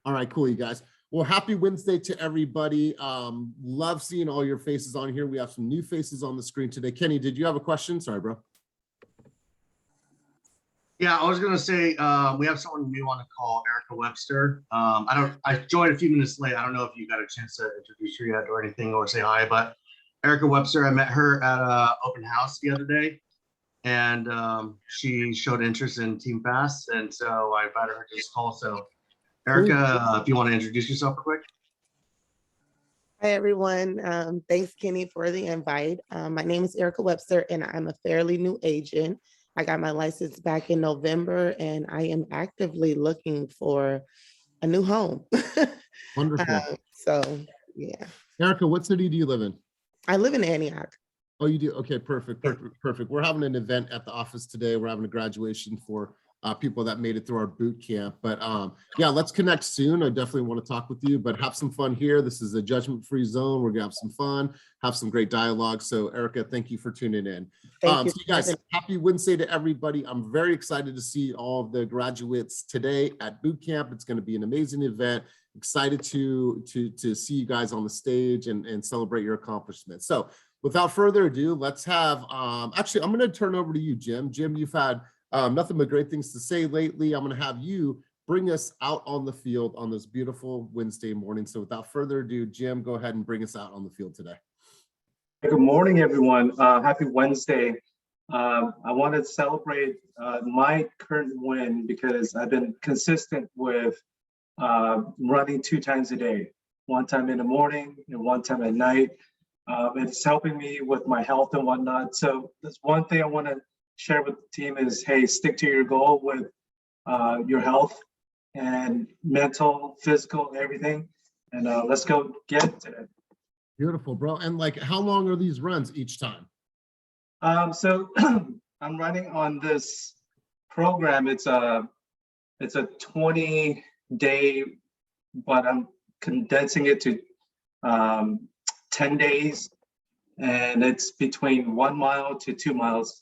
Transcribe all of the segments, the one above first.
All right, cool, you guys. Well, happy Wednesday to everybody. Love seeing all your faces on here. We have some new faces on the screen today. Kenny, did you have a question? Sorry, bro. Yeah, I was gonna say we have someone we want to call Erica Webster. I joined a few minutes late. I don't know if you got a chance to introduce her yet or anything or say hi, but Erica Webster, I met her at an open house the other day, and she showed interest in Team Fast, and so I invited her to this call. So Erica, if you want to introduce yourself real quick. Hi, everyone. Thanks, Kenny, for the invite. My name is Erica Webster, and I'm a fairly new agent. I got my license back in November, and I am actively looking for a new home. Wonderful. So, yeah. Erica, what city do you live in? I live in Antioch. Oh, you do? Okay, perfect. We're having an event at the office today. We're having a graduation for people that made it through our boot camp. But yeah, let's connect soon. I definitely want to talk with you, but have some fun here. This is a judgment-free zone. We're gonna have some fun, have some great dialogue. So Erica, thank you for tuning in. Thank you. So you guys, happy Wednesday to everybody. I'm very excited to see all of the graduates today at boot camp. It's going to be an amazing event. Excited to see you guys on the stage and celebrate your accomplishments. So without further ado, let's have, actually, I'm going to turn over to you, Jim. Jim, you've had nothing but great things to say lately. I'm going to have you bring us out on the field on this beautiful Wednesday morning. So without further ado, Jim, go ahead and bring us out on the field today. Good morning, everyone. Happy Wednesday. I want to celebrate my current win because I've been consistent with running 2 times a day, one time in the morning and one time at night. It's helping me with my health and whatnot. So that's one thing I want to share with the team is, hey, stick to your goal with your health and mental, physical, everything. And let's go get it today. Beautiful, bro. And like, how long are these runs each time? So I'm running on this program. It's a 20-day, but I'm condensing it to 10 days, and it's between 1 mile to 2 miles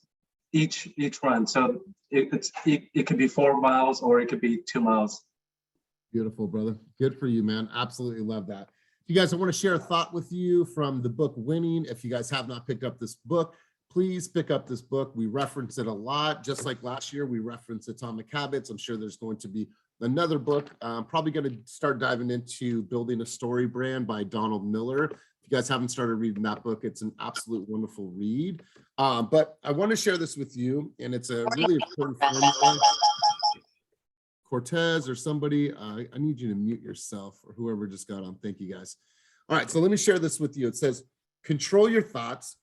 each run. So it could be 4 miles or it could be 2 miles. Beautiful, brother. Good for you, man. Absolutely love that. You guys, I want to share a thought with you from the book Winning. If you guys have not picked up this book, please pick up this book. We reference it a lot. Just like last year, we referenced Atomic Habits. I'm sure there's going to be another book. I'm probably going to start diving into Building a Story Brand by Donald Miller. If you guys haven't started reading that book, it's an absolute wonderful read. But I want to share this with you, and it's a really important formula. Cortez or somebody, I need you to mute yourself, or whoever just got on. Thank you, guys. All right, so let me share this with you. It says, control your thoughts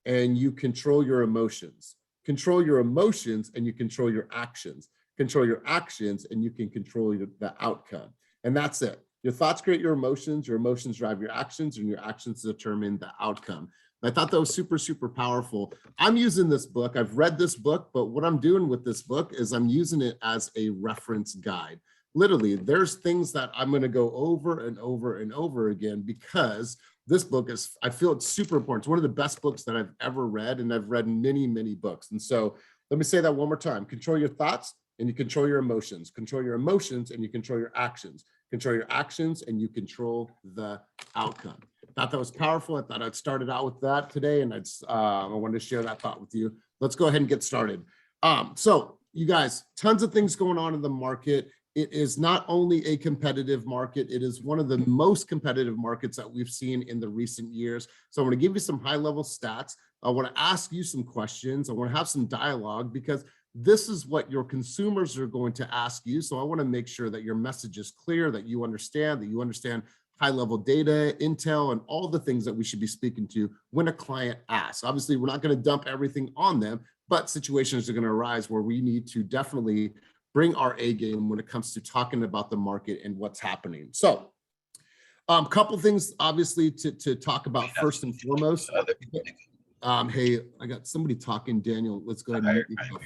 and you control your emotions. Control your emotions and you control your actions. Control your actions and you can control the outcome. And that's it. Your thoughts create your emotions drive your actions, and your actions determine the outcome. I thought that was super, super powerful. I'm using this book. I've read this book, but what I'm doing with this book is I'm using it as a reference guide. Literally, there's things that I'm going to go over and over and over again because this book is, I feel it's super important. It's one of the best books that I've ever read, and I've read many, many books. And so let me say that one more time. Control your thoughts and you control your emotions. Control your emotions and you control your actions. Control your actions and you control the outcome. Thought that was powerful. I thought I'd started out with that today, and I wanted to share that thought with you. Let's go ahead and get started. So you guys, tons of things going on in the market. It is not only a competitive market, it is one of the most competitive markets that we've seen in the recent years. So I'm going to give you some high-level stats. I want to ask you some questions. I want to have some dialogue because this is what your consumers are going to ask you. So I want to make sure that your message is clear, that you understand high-level data, intel, and all the things that we should be speaking to when a client asks. Obviously, we're not going to dump everything on them, but situations are going to arise where we need to definitely bring our A game when it comes to talking about the market and what's happening. So a couple things, obviously, to talk about first and foremost. Hey, I got somebody talking, Daniel. Let's go ahead and mute yourself.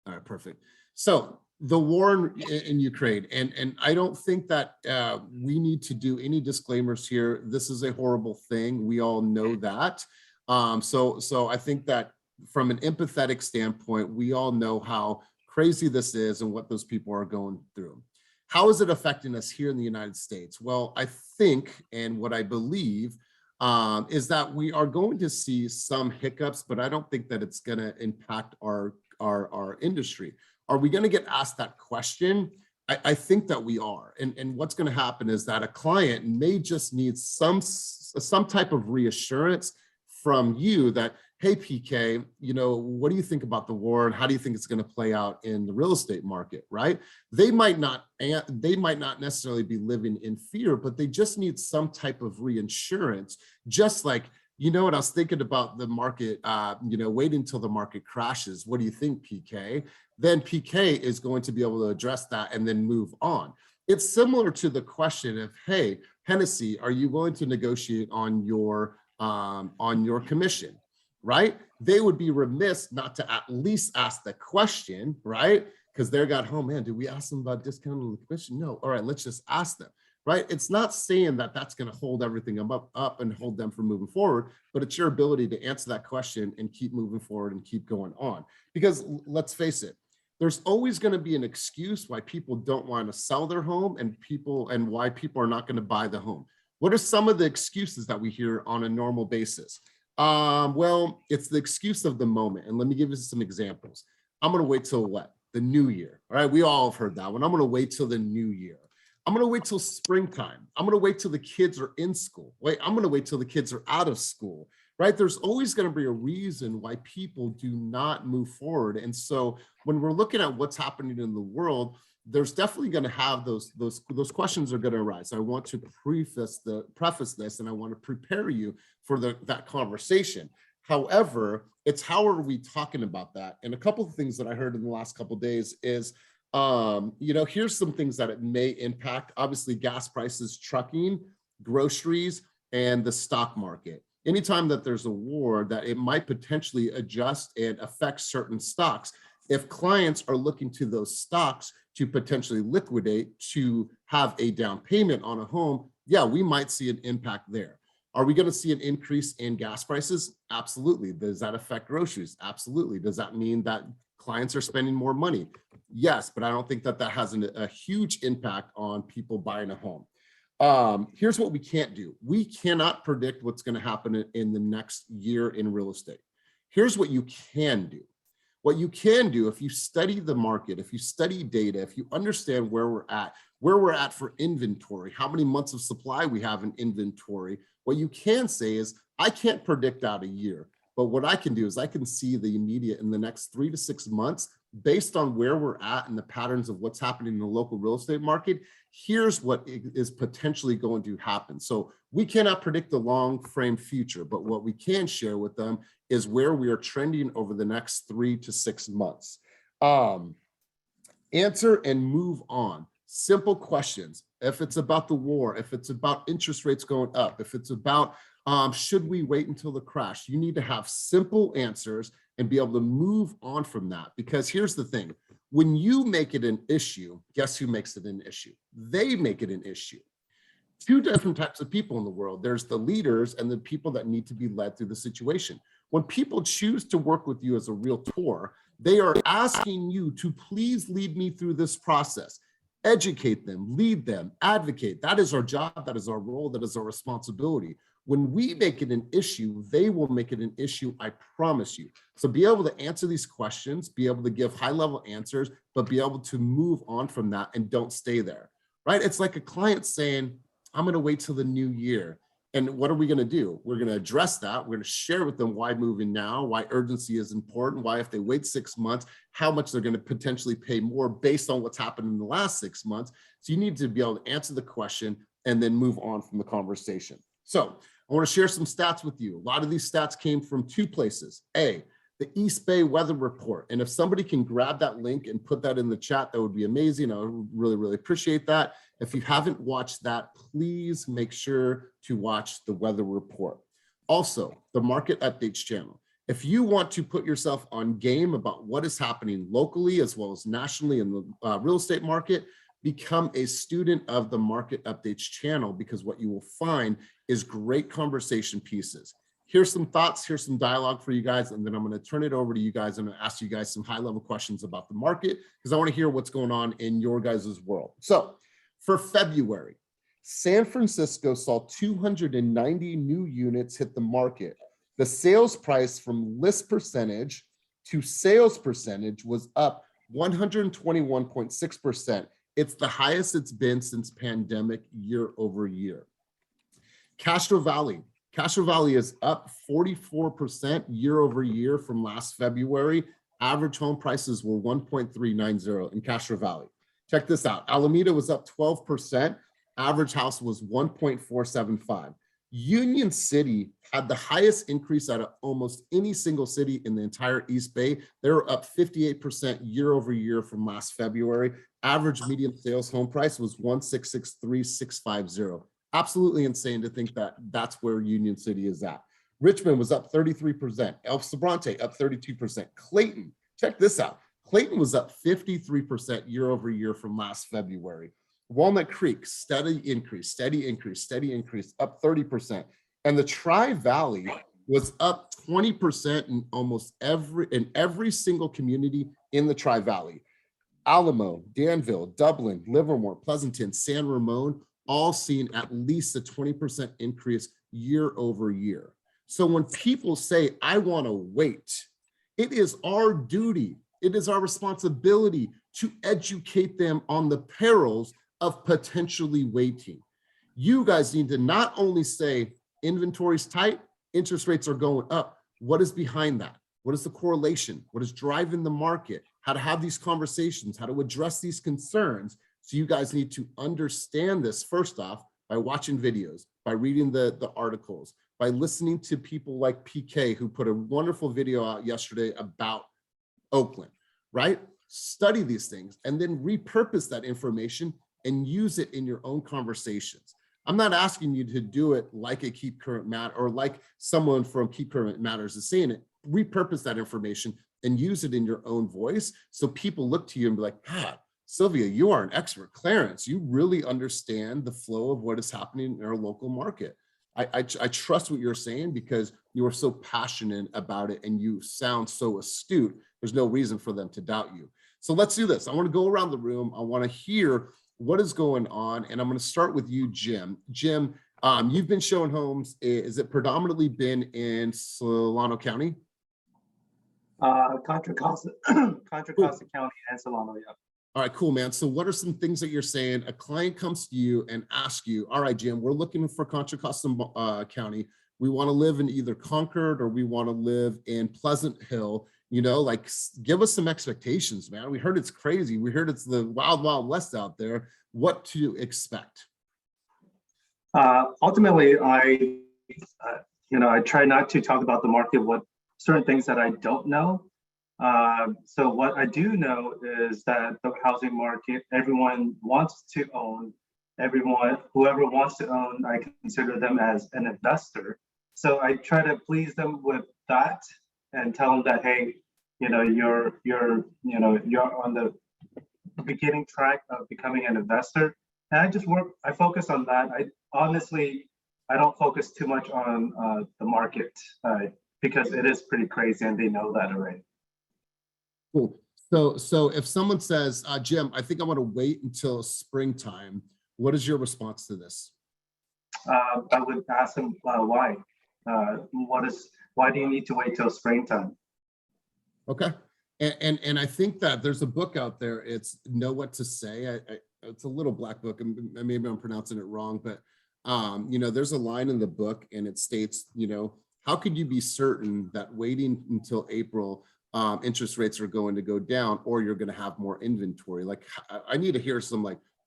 All right, perfect. So the war in Ukraine, and I don't think that we need to do any disclaimers here. This is a horrible thing. We all know that. So I think that from an empathetic standpoint, we all know how crazy this is and what those people are going through. How is it affecting us here in the United States? Well, I think, and what I believe, is that we are going to see some hiccups, but I don't think that it's going to impact our industry. Are we going to get asked that question? I think that we are. And what's going to happen is that a client may just need some type of reassurance from you that, hey, PK, what do you think about the war and how do you think it's going to play out in the real estate market, right? They might not necessarily be living in fear, but they just need some type of reassurance, just like, what I was thinking about the market, wait until the market crashes. What do you think, PK? Then PK is going to be able to address that and then move on. It's similar to the question of, hey, Hennessy, are you willing to negotiate on your commission, right? They would be remiss not to at least ask the question, right? Because they got home, man, did we ask them about discounting the commission? No. All right, let's just ask them, right? It's not saying that that's going to hold everything up and hold them from moving forward, but it's your ability to answer that question and keep moving forward and keep going on. Because let's face it, there's always going to be an excuse why people don't want to sell their home and why people are not going to buy the home. What are some of the excuses that we hear on a normal basis? Well, it's the excuse of the moment. And let me give you some examples. I'm going to wait till what? The new year. All right. We all have heard that one. I'm going to wait till the new year. I'm going to wait till springtime. I'm going to wait till the kids are in school. Wait, I'm going to wait till the kids are out of school, right? There's always going to be a reason why people do not move forward. And so when we're looking at what's happening in the world, there's definitely going to have those questions are going to arise. I want to preface this, and I want to prepare you for that conversation. However, it's how are we talking about that? And a couple of things that I heard in the last couple of days is, here's some things that it may impact. Obviously, gas prices, trucking, groceries, and the stock market. Anytime that there's a war, that it might potentially adjust and affect certain stocks. If clients are looking to those stocks to potentially liquidate to have a down payment on a home, yeah, we might see an impact there. Are we going to see an increase in gas prices? Absolutely. Does that affect groceries? Absolutely. Does that mean that clients are spending more money? Yes, but I don't think that has a huge impact on people buying a home. Here's what we can't do. We cannot predict what's going to happen in the next year in real estate. Here's what you can do. What you can do, if you study the market, if you study data, if you understand where we're at for inventory, how many months of supply we have in inventory, what you can say is, I can't predict out a year, but what I can do is I can see the immediate in the next 3 to 6 months, based on where we're at and the patterns of what's happening in the local real estate market. Here's what is potentially going to happen. So we cannot predict the long frame future, but what we can share with them is where we are trending over the next 3 to 6 months. Answer and move on. Simple questions. If it's about the war, if it's about interest rates going up, if it's about should we wait until the crash, you need to have simple answers and be able to move on from that. Because here's the thing, when you make it an issue, guess who makes it an issue? They make it an issue. Two different types of people in the world. There's the leaders and the people that need to be led through the situation. When people choose to work with you as a realtor, they are asking you to please lead me through this process. Educate them, lead them, advocate. That is our job, that is our role, that is our responsibility. When we make it an issue, they will make it an issue, I promise you. So be able to answer these questions, be able to give high-level answers, but be able to move on from that and don't stay there, right? It's like a client saying, I'm going to wait till the new year. And what are we going to do? We're going to address that. We're going to share with them why moving now, why urgency is important, why if they wait 6 months, how much they're going to potentially pay more based on what's happened in the last 6 months. So you need to be able to answer the question and then move on from the conversation. So I want to share some stats with you. A lot of these stats came from 2 places. A, the East Bay Weather Report. And if somebody can grab that link and put that in the chat, that would be amazing. I would really, really appreciate that. If you haven't watched that, please make sure to watch the weather report. Also, the Market Updates channel. If you want to put yourself on game about what is happening locally as well as nationally in the real estate market, become a student of the Market Updates channel, because what you will find is great conversation pieces. here's some thoughts, here's some dialogue for you guys, and then I'm going to turn it over to you guys. I'm going to ask you guys some high-level questions about the market because I want to hear what's going on in your guys' world. So for February, San Francisco saw 290 new units hit the market. The sales price from list percentage to sales percentage was up 121.6%. It's the highest it's been since pandemic year over year. Castro Valley is up 44% year over year from last February. Average home prices were 1.390 in Castro Valley. Check this out. Alameda was up 12%. Average house was 1.475. Union City had the highest increase out of almost any single city in the entire East Bay. They were up 58% year over year from last February. Average median sales home price was 1,663,650. Absolutely insane to think that that's where Union City is at. Richmond was up 33%. El Sobrante up 32%. Clayton, check this out. Clayton was up 53% year over year from last February. Walnut Creek, steady increase, up 30%. And the Tri-Valley was up 20% in almost every single community in the Tri-Valley. Alamo, Danville, Dublin, Livermore, Pleasanton, San Ramon, all seeing at least a 20% increase year over year. So when people say, I want to wait, it is our duty, it is our responsibility to educate them on the perils of potentially waiting. You guys need to not only say inventory's tight, interest rates are going up. What is behind that? What is the correlation? What is driving the market? How to have these conversations, how to address these concerns. So you guys need to understand this first off by watching videos, by reading the articles, by listening to people like PK, who put a wonderful video out yesterday about Oakland, right? Study these things and then repurpose that information and use it in your own conversations. I'm not asking you to do it like a Keep Current Matter or like someone from Keep Current Matters is saying it. Repurpose that information and use it in your own voice so people look to you and be like, ah, Sylvia, you are an expert. Clarence, you really understand the flow of what is happening in our local market. I trust what you're saying because you are so passionate about it and you sound so astute. There's no reason for them to doubt you. So let's do this. I want to go around the room. I want to hear what is going on. And I'm going to start with you, Jim. Jim, you've been showing homes. Is it predominantly been in Solano County? Contra Costa County and Solano, yeah. All right, cool, man. So what are some things that you're saying? A client comes to you and asks you, all right, Jim, we're looking for Contra Costa County. We want to live in either Concord or we want to live in Pleasant Hill. You know, like, give us some expectations, man. We heard it's crazy. We heard it's the wild, wild west out there. What to expect? Ultimately, I try not to talk about the market, what certain things that I don't know. So what I do know is that the housing market, everyone wants to own. Whoever wants to own, I consider them as an investor. So I try to please them with that and tell them that, hey, you're on the beginning track of becoming an investor. And I focus on that. I don't focus too much on the market because it is pretty crazy and they know that already. Cool. So if someone says, Jim, I think I want to wait until springtime, what is your response to this? I would ask them why. Why do you need to wait till springtime? Okay. And I think that there's a book out there. It's Know What to Say. It's a little black book, and maybe I'm pronouncing it wrong, but there's a line in the book and it states, how could you be certain that waiting until April interest rates are going to go down or you're going to have more inventory? Like, I need to hear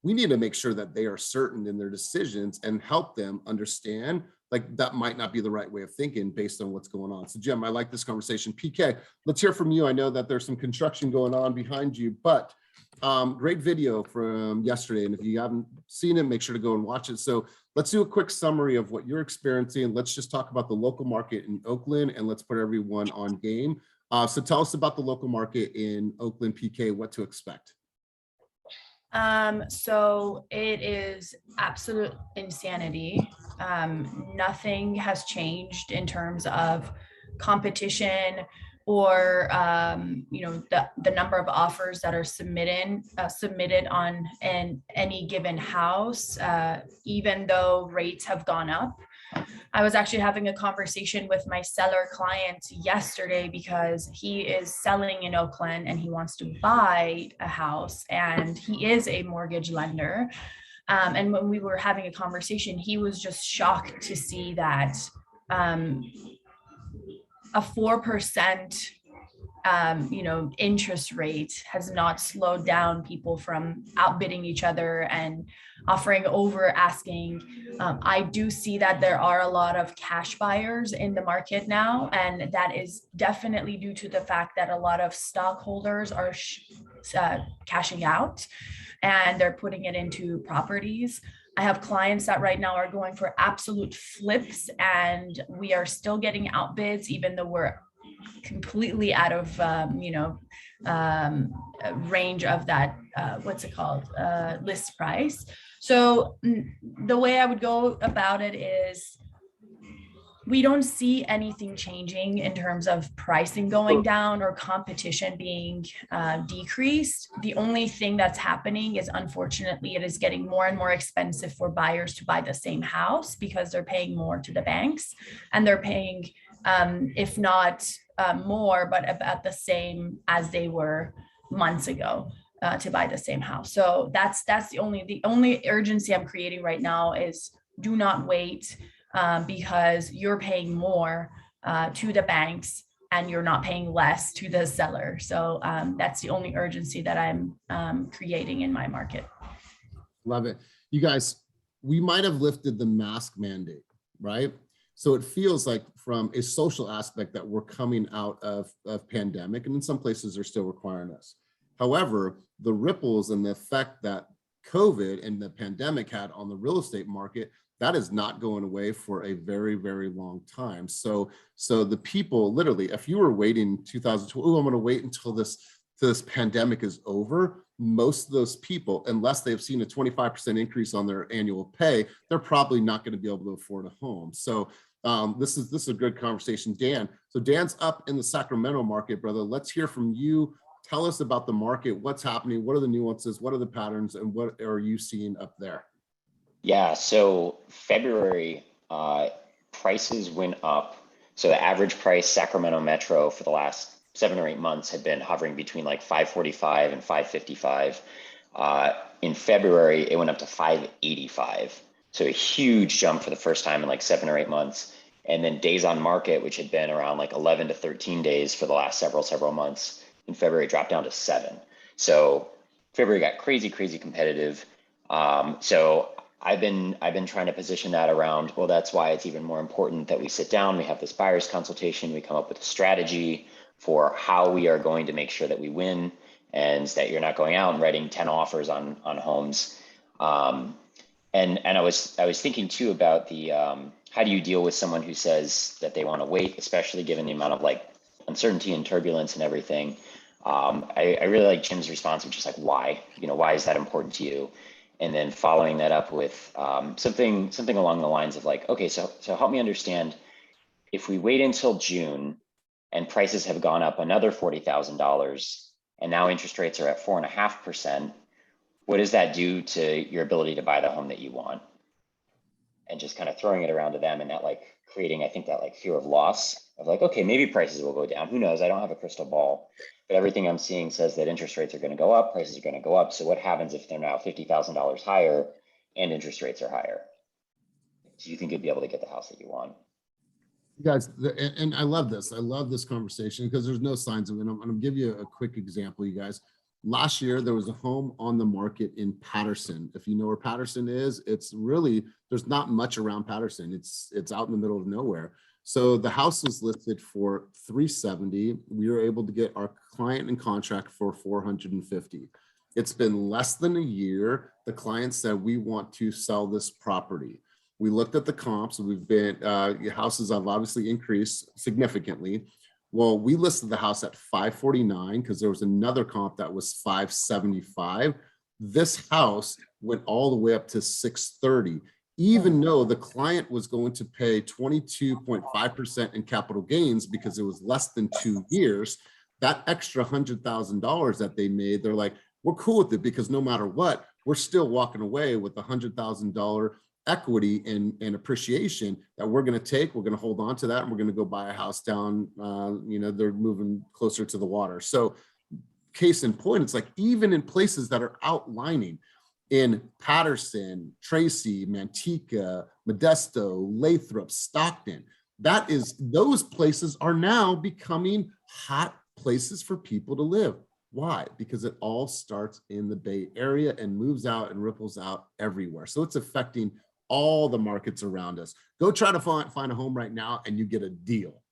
we need to make sure that they are certain in their decisions and help them understand like that might not be the right way of thinking based on what's going on. So Jim, I like this conversation. PK, let's hear from you. I know that there's some construction going on behind you, but great video from yesterday. And if you haven't seen it, make sure to go and watch it. So let's do a quick summary of what you're experiencing. Let's just talk about the local market in Oakland and let's put everyone on game. So tell us about the local market in Oakland, PK, what to expect. So it is absolute insanity. Nothing has changed in terms of competition or the number of offers that are submitted on any given house, even though rates have gone up. I was actually having a conversation with my seller client yesterday because he is selling in Oakland and he wants to buy a house, and he is a mortgage lender. And when we were having a conversation, he was just shocked to see that a 4% interest rate has not slowed down people from outbidding each other and offering over asking. I do see that there are a lot of cash buyers in the market now, and that is definitely due to the fact that a lot of stockholders are cashing out and they're putting it into properties. I have clients that right now are going for absolute flips, and we are still getting outbids, even though we're completely out of range of that list price. So the way I would go about it is we don't see anything changing in terms of pricing going down or competition being decreased. The only thing that's happening is, unfortunately, it is getting more and more expensive for buyers to buy the same house because they're paying more to the banks, and they're paying, if not more, but about the same as they were months ago to buy the same house. So that's the only urgency I'm creating right now is do not wait. Because you're paying more to the banks and you're not paying less to the seller. So that's the only urgency that I'm creating in my market. Love it. You guys, we might have lifted the mask mandate, right? So it feels like from a social aspect that we're coming out of pandemic, and in some places they're still requiring us. However, the ripples and the effect that COVID and the pandemic had on the real estate market, that is not going away for a very, very long time. So the people, literally, if you were waiting 2020, I'm going to wait until this pandemic is over, most of those people, unless they've seen a 25% increase on their annual pay, they're probably not going to be able to afford a home. So this is a good conversation. Dan, so Dan's up in the Sacramento market, brother. Let's hear from you. Tell us about the market, what's happening, what are the nuances, what are the patterns, and what are you seeing up there? Yeah, so February, prices went up. So the average price Sacramento Metro for the last 7 or 8 months had been hovering between like 545 and 555. In February, it went up to 585. So a huge jump for the first time in like 7 or 8 months. And then days on market, which had been around like 11 to 13 days for the last several months, in February dropped down to 7. So February got crazy competitive. So I've been trying to position that around, well, that's why it's even more important that we sit down, we have this buyer's consultation, we come up with a strategy for how we are going to make sure that we win and that you're not going out and writing 10 offers on homes. And I was thinking too about the, how do you deal with someone who says that they want to wait, especially given the amount of like uncertainty and turbulence and everything. I really like Jim's response, which is like, why? Why is that important to you? And then following that up with something along the lines of like, okay, so help me understand, if we wait until June and prices have gone up another $40,000 and now interest rates are at 4.5%, what does that do to your ability to buy the home that you want? And just kind of throwing it around to them, and that like creating, I think, that like fear of loss of like, okay, maybe prices will go down. Who knows? I don't have a crystal ball, but everything I'm seeing says that interest rates are going to go up, prices are going to go up. So what happens if they're now $50,000 higher and interest rates are higher? Do you think you'd be able to get the house that you want? You guys, and I love this. I love this conversation because there's no signs of it. I'm going to give you a quick example, you guys. Last year, there was a home on the market in Patterson. If you know where Patterson is, it's really, there's not much around Patterson. It's out in the middle of nowhere. So the house was listed for $370,000. We were able to get our client in contract for $450,000. It's been less than a year. The client said, we want to sell this property. We looked at the comps. We've been, houses have obviously increased significantly. Well, we listed the house at $549,000 because there was another comp that was $575,000. This house went all the way up to $630,000. even though the client was going to pay 22.5% in capital gains because it was less than 2 years. That extra $100,000 that they made, they're like, we're cool with it because no matter what, we're still walking away with $100,000 equity and appreciation that we're going to take. We're going to hold on to that, and we're going to go buy a house down. They're moving closer to the water. So, case in point, it's like even in places that are outlining in Patterson, Tracy, Manteca, Modesto, Lathrop, Stockton, those places are now becoming hot places for people to live. Why? Because it all starts in the Bay Area and moves out and ripples out everywhere. So it's affecting all the markets around us. Go try to find a home right now and you get a deal.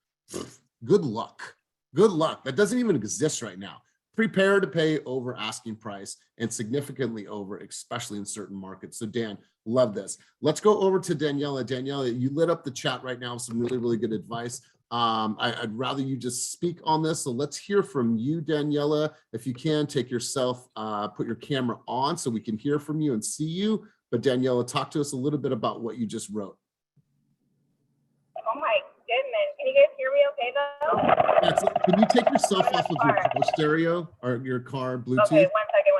Good luck. Good luck. That doesn't even exist right now. Prepare to pay over asking price and significantly over, especially in certain markets. So Dan, love this. Let's go over to Daniela. Daniela, you lit up the chat right now with some really, really good advice. I'd rather you just speak on this. So let's hear from you, Daniela. If you can, take yourself, put your camera on so we can hear from you and see you. But Daniela, talk to us a little bit about what you just wrote. Oh my goodness. Can you guys hear me okay though? Yeah, so can you take yourself off of your car stereo or your car Bluetooth? Okay, 1 second.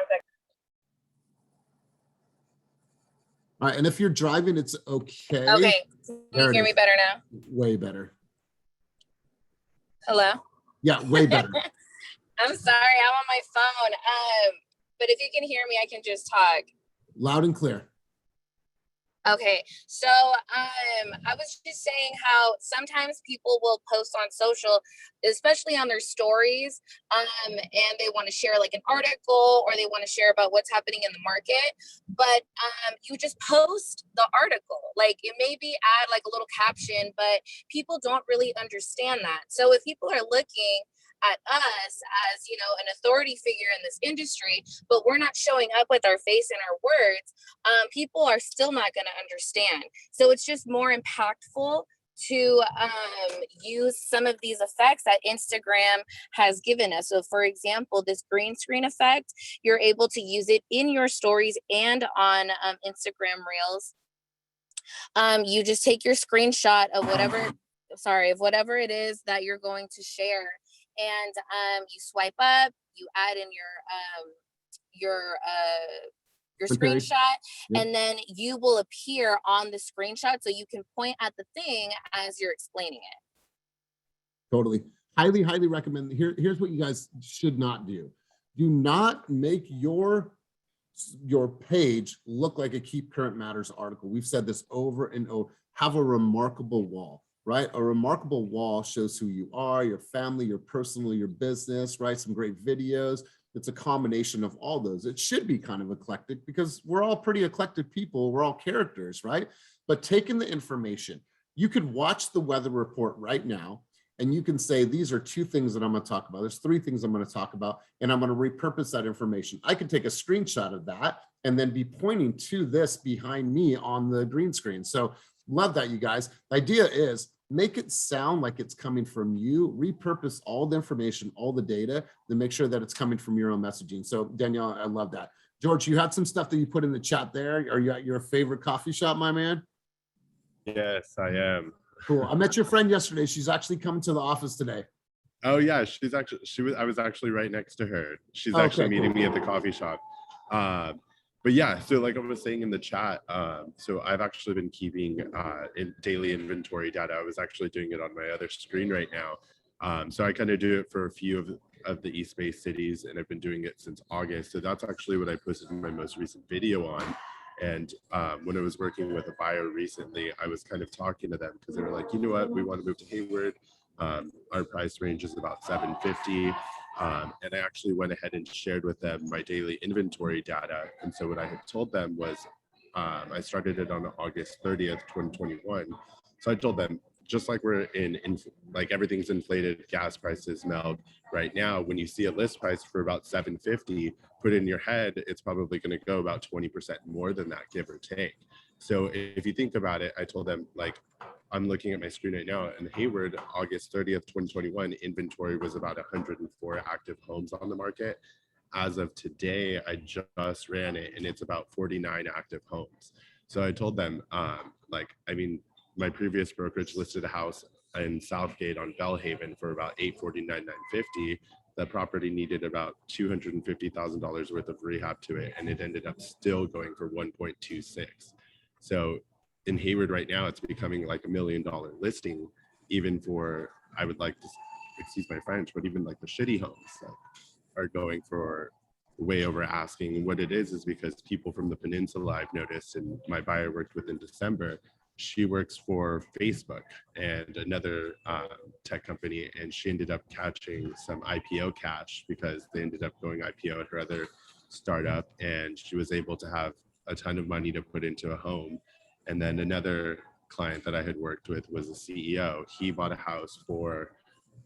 All right, and if you're driving, it's okay. Okay, can you hear me better now? Way better. Hello? Yeah, way better. I'm sorry, I'm on my phone. But if you can hear me, I can just talk. Loud and clear. Okay, so I was just saying how sometimes people will post on social, especially on their stories, and they want to share like an article or they want to share about what's happening in the market, but you just post the article. Like it maybe add like a little caption, but people don't really understand that. So if people are looking at us as, you know, an authority figure in this industry, but we're not showing up with our face and our words, people are still not going to understand. So it's just more impactful to use some of these effects that Instagram has given us. So for example, this green screen effect, you're able to use it in your stories and on Instagram Reels. You just take your screenshot of whatever it is that you're going to share, and you swipe up, you add in your screenshot, and then you will appear on the screenshot, so you can point at the thing as you're explaining it. Totally. Highly, highly recommend. Here's what you guys should not do. Do not make your page look like a Keep Current Matters article. We've said this over and over. Have a remarkable wall, right? A remarkable wall shows who you are, your family, your personal, your business, right? Some great videos. It's a combination of all those. It should be kind of eclectic because we're all pretty eclectic people. We're all characters, right? But taking the information, you could watch the weather report right now, and you can say, these are 2 things that I'm going to talk about. There's 3 things I'm going to talk about, and I'm going to repurpose that information. I can take a screenshot of that and then be pointing to this behind me on the green screen. So love that, you guys. The idea is make it sound like it's coming from you, repurpose all the information, all the data, then make sure that it's coming from your own messaging. So Danielle, I love that. George, you had some stuff that you put in the chat there. Are you at your favorite coffee shop, my man? Yes, I am. Cool. I met your friend yesterday. She's actually coming to the office today. Oh yeah, I was actually right next to her. She's actually meeting me at the coffee shop. But yeah, so like I was saying in the chat, so I've actually been keeping daily inventory data. I was actually doing it on my other screen right now. So I kind of do it for a few of the East Bay cities, and I've been doing it since August. So that's actually what I posted my most recent video on. And when I was working with a buyer recently, I was kind of talking to them because they were like, you know what, we want to move to Hayward. Our price range is about $750. And I actually went ahead and shared with them my daily inventory data. And so what I had told them was, I started it on August 30th, 2021. So I told them, just like we're like everything's inflated, gas prices melt right now, when you see a list price for about $750, put in your head, it's probably going to go about 20% more than that, give or take. So if you think about it, I told them, like, I'm looking at my screen right now, and Hayward, August 30th, 2021, inventory was about 104 active homes on the market. As of today, I just ran it, and it's about 49 active homes. So I told them, like, I mean, my previous brokerage listed a house in Southgate on Bellhaven for about $849,950. The property needed about $250,000 worth of rehab to it, and it ended up still going for 1.26. So in Hayward right now, it's becoming like $1 million listing, even for, I would like to, excuse my French, but even like the shitty homes that are going for way over asking. What it is because people from the peninsula, I've noticed, and my buyer worked with in December, she works for Facebook and another tech company, and she ended up catching some IPO cash because they ended up going IPO at her other startup, and she was able to have a ton of money to put into a home. And then another client that I had worked with was a CEO. He bought a house for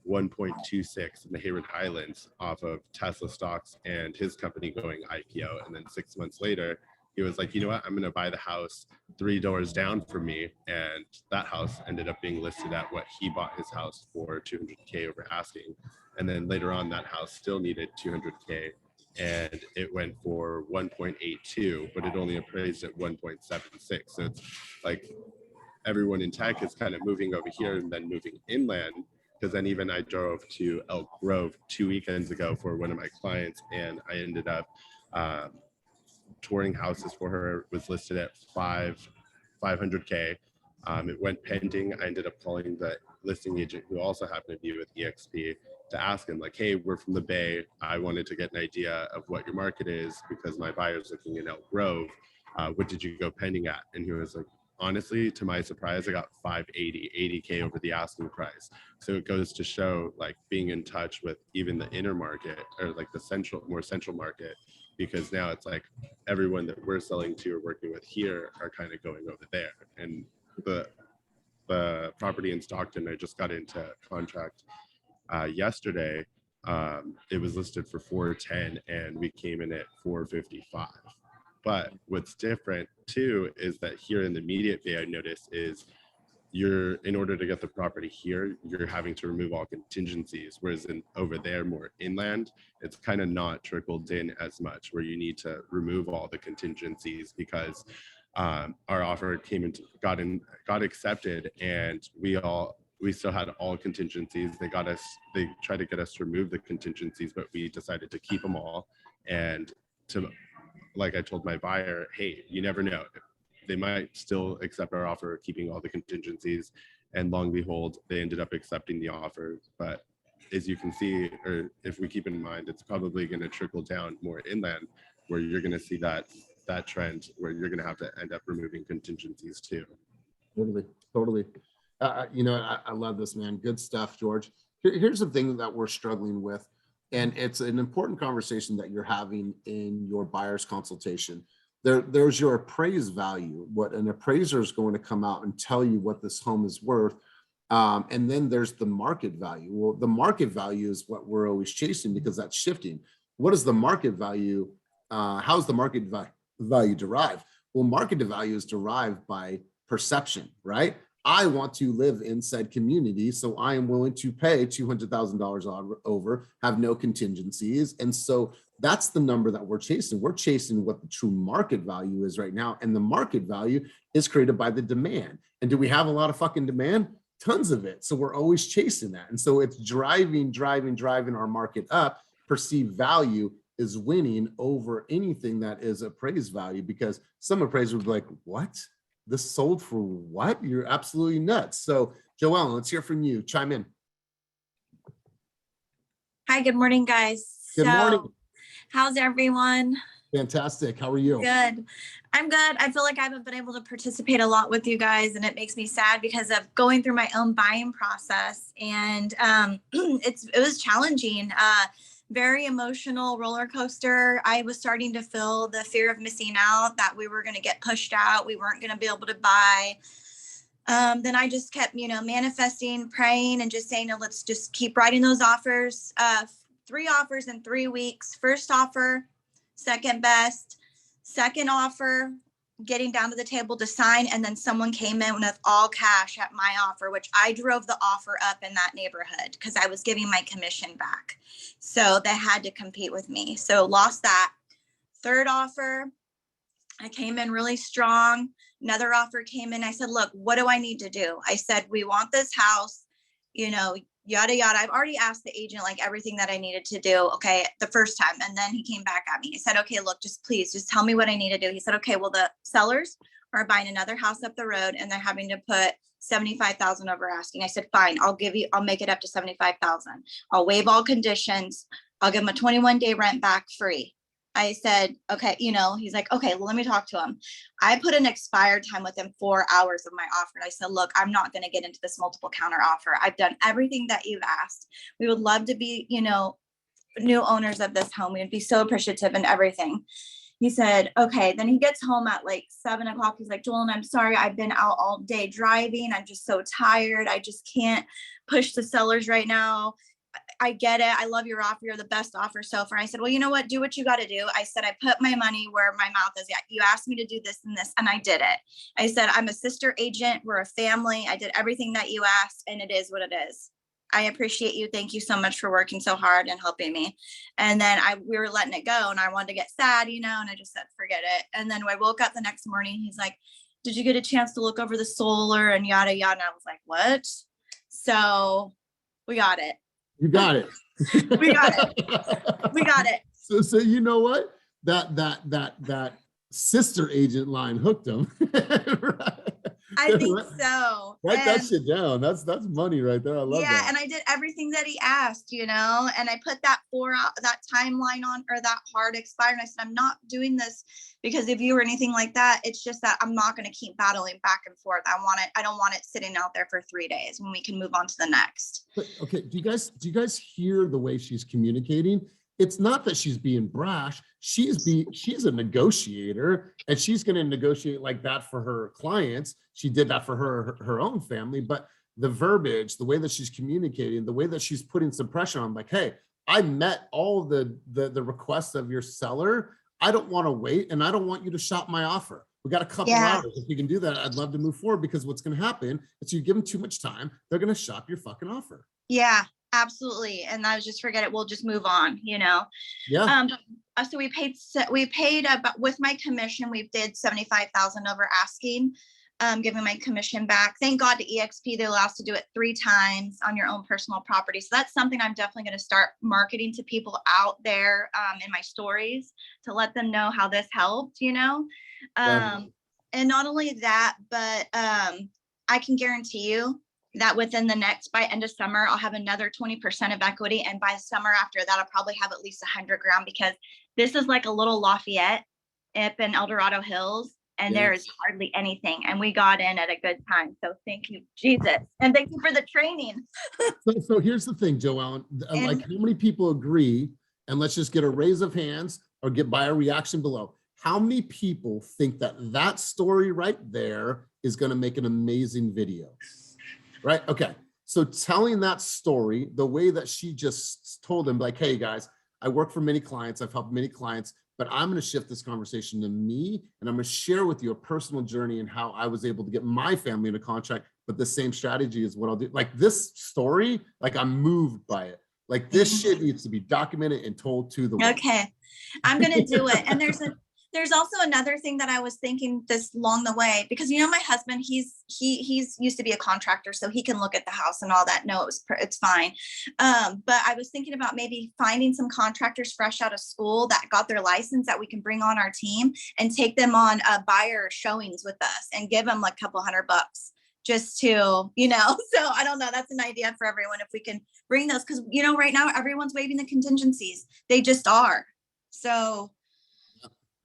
1.26 in the Hayward Highlands off of Tesla stocks and his company going IPO. And then 6 months later, he was like, you know what, I'm going to buy the house 3 doors down from me. And that house ended up being listed at what he bought his house for, 200K over asking. And then later on, that house still needed 200K. And it went for 1.82, but it only appraised at 1.76. So it's like everyone in tech is kind of moving over here and then moving inland. Because then even I drove to Elk Grove 2 weekends ago for one of my clients, and I ended up touring houses for her. It was listed at 500K. It went pending. I ended up calling the listing agent, who also happened to be with EXP, to ask him like, hey, we're from the Bay. I wanted to get an idea of what your market is because my buyer's looking in Elk Grove. What did you go pending at? And he was like, honestly, to my surprise, I got 80K over the asking price. So it goes to show like being in touch with even the inner market, or like the more central market, because now it's like everyone that we're selling to or working with here are kind of going over there. And the property in Stockton, I just got into contract yesterday. It was listed for 410 and we came in at 455. But what's different too is that here in the immediate Bay, I noticed is in order to get the property here, you're having to remove all contingencies. Whereas over there, more inland, it's kind of not trickled in as much, where you need to remove all the contingencies because our offer got accepted, and we still had all contingencies. They tried to get us to remove the contingencies, but we decided to keep them all. And like I told my buyer, hey, you never know. They might still accept our offer, keeping all the contingencies. And long and behold, they ended up accepting the offer. But as you can see, or if we keep in mind, it's probably going to trickle down more inland, where you're going to see that trend where you're going to have to end up removing contingencies too. Totally. I love this, man. Good stuff, George. Here's the thing that we're struggling with. And it's an important conversation that you're having in your buyer's consultation. There's your appraised value, what an appraiser is going to come out and tell you what this home is worth. And then there's the market value. Well, the market value is what we're always chasing because that's shifting. What is the market value? How's the market value derived? Well, market value is derived by perception, right? I want to live in said community, so I am willing to pay $200,000 over, have no contingencies. And so that's the number that we're chasing. We're chasing what the true market value is right now. And the market value is created by the demand. And do we have a lot of fucking demand? Tons of it. So we're always chasing that. And so it's driving our market up. Perceived value is winning over anything that is appraised value, because some appraisers would be like, what? This sold for what? You're absolutely nuts. So Joelle, let's hear from you. Chime in. Hi, good morning, guys. Good morning. How's everyone? Fantastic. How are you? Good. I'm good. I feel like I haven't been able to participate a lot with you guys, and it makes me sad because of going through my own buying process. And it was challenging. Very emotional roller coaster. I was starting to feel the fear of missing out, that we were going to get pushed out. We weren't going to be able to buy. Then I just kept, manifesting, praying, and just saying, let's just keep writing those offers. 3 offers in 3 weeks. First offer, second best, second offer, getting down to the table to sign. And then someone came in with all cash at my offer, which I drove the offer up in that neighborhood because I was giving my commission back. So they had to compete with me. So lost that. Third offer, I came in really strong. Another offer came in. I said, look, what do I need to do? I said, we want this house, you know, yada, yada. I've already asked the agent like everything that I needed to do. Okay. The first time. And then he came back at me. He said, okay, look, just please just tell me what I need to do. He said, okay, well, the sellers are buying another house up the road and they're having to put 75,000 over asking. I said, fine, I'll make it up to 75,000. I'll waive all conditions. I'll give him a 21-day rent back free. I said, okay, you know, he's like, okay, well, let me talk to him. I put an expired time within 4 hours of my offer. And I said, look, I'm not going to get into this multiple counter offer. I've done everything that you've asked. We would love to be, you know, new owners of this home. We would be so appreciative and everything. He said, okay. Then he gets home at like 7 o'clock. He's like, Joel, I'm sorry. I've been out all day driving. I'm just so tired. I just can't push the sellers right now. I get it. I love your offer. You're the best offer so far. I said, well, you know what? Do what you got to do. I said, I put my money where my mouth is. Yeah, you asked me to do this and this, and I did it. I said, I'm a sister agent. We're a family. I did everything that you asked, and it is what it is. I appreciate you. Thank you so much for working so hard and helping me. And then we were letting it go, and I wanted to get sad, you know, and I just said, forget it. And then when I woke up the next morning, he's like, did you get a chance to look over the solar and yada, yada? And I was like, what? So we got it. You got it. We got it. We got it. So you know what? That sister agent line hooked him. I think so. Write that shit down. That's money right there. I love that. Yeah, and I did everything that he asked, you know, and I put that that timeline on, or that hard expire. And I said, I'm not doing this because of you or anything like that. It's just that I'm not going to keep battling back and forth. I don't want it sitting out there for 3 days when we can move on to the next. But, okay, do you guys hear the way she's communicating? It's not that she's being brash. She's a negotiator, and she's going to negotiate like that for her clients. She did that for her own family, but the verbiage, the way that she's communicating, the way that she's putting some pressure on, like, hey, I met all the requests of your seller. I don't want to wait, and I don't want you to shop my offer. We got a couple hours. If you can do that, I'd love to move forward, because what's going to happen is you give them too much time, they're going to shop your fucking offer. Yeah, absolutely. And I was just forget it. We'll just move on, you know? Yeah. So we paid about, with my commission, we did 75,000 over asking, giving my commission back. Thank God to EXP, they allow us to do it 3 times on your own personal property. So that's something I'm definitely going to start marketing to people out there in my stories, to let them know how this helped, you know? And not only that, but I can guarantee you that within by end of summer, I'll have another 20% of equity. And by summer after that, I'll probably have at least 100 grand, because this is like a little Lafayette up in El Dorado Hills. And there is hardly anything. And we got in at a good time. So thank you, Jesus. And thank you for the training. So here's the thing, Joellen, like, how many people agree, and let's just get a raise of hands or get by a reaction below. How many people think that story right there is going to make an amazing video? Right? Okay. So telling that story, the way that she just told them, like, hey guys, I work for many clients, I've helped many clients, but I'm going to shift this conversation to me, and I'm going to share with you a personal journey and how I was able to get my family into contract. But the same strategy is what I'll do. Like, this story, like, I'm moved by it. Like, this shit needs to be documented and told to the world. Okay, I'm going to do it. And there's also another thing that I was thinking this along the way, because, you know, my husband, he's used to be a contractor, so he can look at the house and all that. No, it's fine. But I was thinking about maybe finding some contractors fresh out of school that got their license that we can bring on our team and take them on buyer showings with us and give them like a couple $100 just to, you know, so I don't know. That's an idea for everyone. If we can bring those, because, you know, right now everyone's waiving the contingencies. They just are. So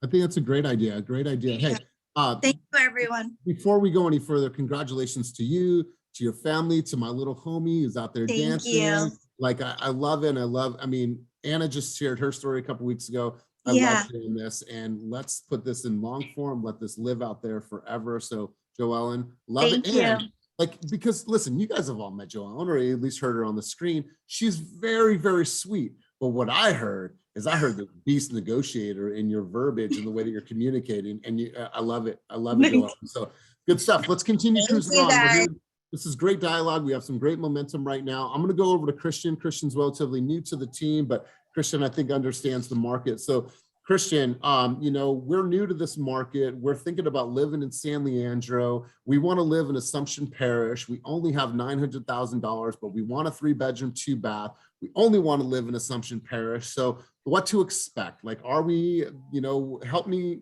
I think that's a great idea. Great idea. Hey, thank you, everyone. Before we go any further, congratulations to you, to your family, to my little homie who's out there dancing. Thank you. Like, I love it. I mean, Anna just shared her story a couple weeks ago. I love hearing this, and let's put this in long form. Let this live out there forever. So, Joellen, love it. Thank you. And, like, because listen, you guys have all met Joellen, or at least heard her on the screen. She's very, very sweet. But what I heard the beast negotiator in your verbiage and the way that you're communicating, and I love it. I love it, Joellen. So good stuff. Let's continue cruising on. This is great dialogue. We have some great momentum right now. I'm going to go over to Christian. Christian's relatively new to the team, but Christian, I think, understands the market. So Christian, you know, we're new to this market. We're thinking about living in San Leandro. We want to live in Assumption Parish. We only have $900,000, but we want a 3-bedroom, 2-bath. We only want to live in Assumption Parish. So what to expect? Like, are we, you know, help me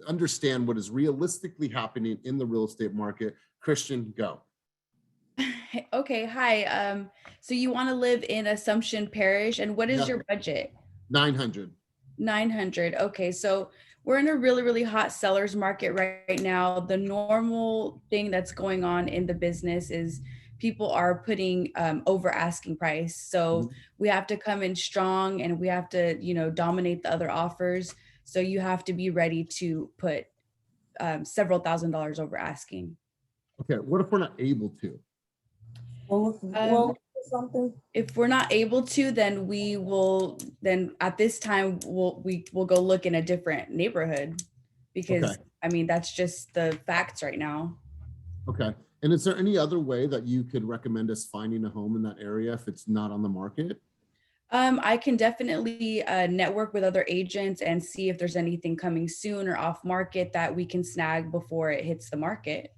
understand what is realistically happening in the real estate market. Christian, go. Okay, hi. So you want to live in Assumption Parish, and what is Yeah. your budget? 900. 900. Okay, so we're in a really, really hot seller's market right now. The normal thing that's going on in the business is people are putting over asking price. So we have to come in strong and we have to, you know, dominate the other offers. So you have to be ready to put several $1,000s over asking. Okay, what if we're not able to? If we're not able to, then we will, then at this time, we'll go look in a different neighborhood because Okay. I mean, that's just the facts right now. Okay. And is there any other way that you could recommend us finding a home in that area if it's not on the market? I can definitely network with other agents and see if there's anything coming soon or off market that we can snag before it hits the market.